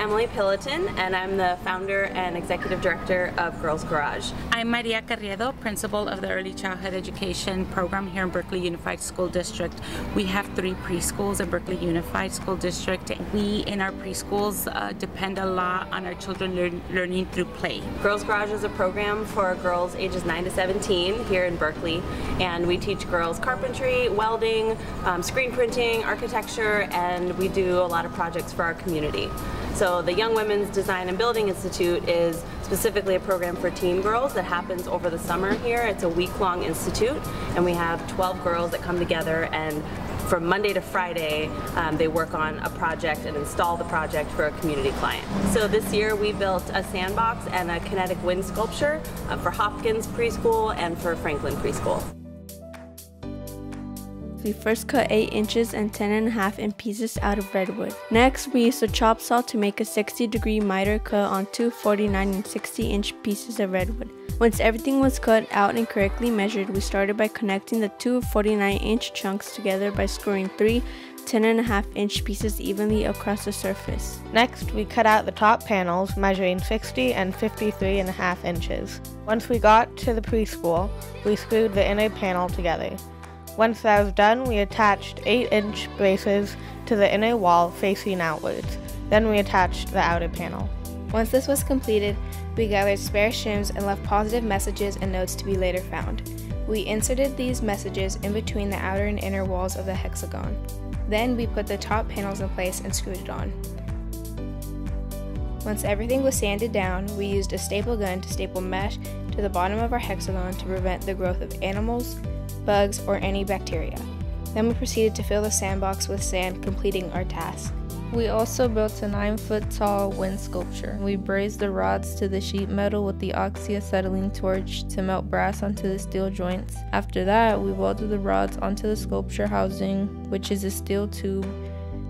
Emily Pillaton, and I'm the founder and executive director of Girls Garage. I'm Maria Carriedo, principal of the Early Childhood Education program here in Berkeley Unified School District. We have 3 preschools in Berkeley Unified School District. We in our preschools depend a lot on our children learning through play. Girls Garage is a program for girls ages 9 to 17 here in Berkeley, and we teach girls carpentry, welding, screen printing, architecture, and we do a lot of projects for our community. So the Young Women's Design and Building Institute is specifically a program for teen girls that happens over the summer here. It's a week-long institute, and we have 12 girls that come together, and from Monday to Friday they work on a project and install the project for a community client. So this year we built a sandbox and a kinetic wind sculpture for Hopkins Preschool and for Franklin Preschool. We first cut 8 inches and 10.5 in pieces out of redwood. Next, we used a chop saw to make a 60-degree miter cut on 2 49 and 60-inch pieces of redwood. Once everything was cut out and correctly measured, we started by connecting the 2 49-inch chunks together by screwing 3 10.5-inch pieces evenly across the surface. Next, we cut out the top panels measuring 60 and 53.5 inches. Once we got to the preschool, we screwed the inner panel together. Once that was done, we attached 8-inch braces to the inner wall facing outwards. Then we attached the outer panel. Once this was completed, we gathered spare shims and left positive messages and notes to be later found. We inserted these messages in between the outer and inner walls of the hexagon. Then we put the top panels in place and screwed it on. Once everything was sanded down, we used a staple gun to staple mesh to the bottom of our hexagon to prevent the growth of animals, bugs, or any bacteria. Then we proceeded to fill the sandbox with sand, completing our task. We also built a 9-foot-tall wind sculpture. We brazed the rods to the sheet metal with the oxyacetylene torch to melt brass onto the steel joints. After that, we welded the rods onto the sculpture housing, which is a steel tube.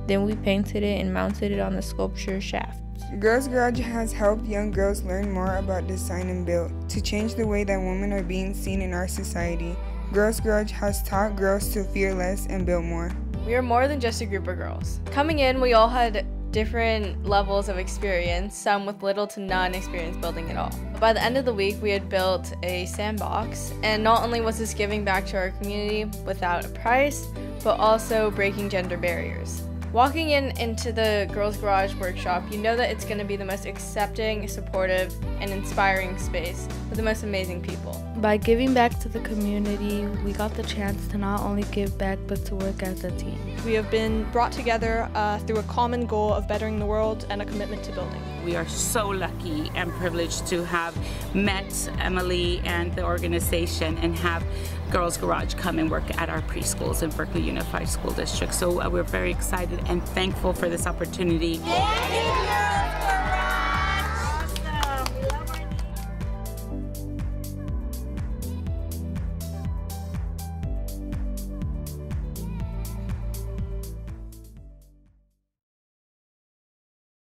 Then we painted it and mounted it on the sculpture shaft. Girls Garage has helped young girls learn more about design and build to change the way that women are being seen in our society. Girls Garage has taught girls to fear less and build more. We are more than just a group of girls. Coming in, we all had different levels of experience, some with little to none experience building at all. By the end of the week, we had built a sandbox, and not only was this giving back to our community without a price, but also breaking gender barriers. Walking into the Girls Garage workshop, you know that it's going to be the most accepting, supportive, and inspiring space with the most amazing people. By giving back to the community, we got the chance to not only give back, but to work as a team. We have been brought together through a common goal of bettering the world and a commitment to building. We are so lucky and privileged to have met Emily and the organization and have Girls Garage come and work at our preschools in Berkeley Unified School District. So we're very excited and thankful for this opportunity. Yeah.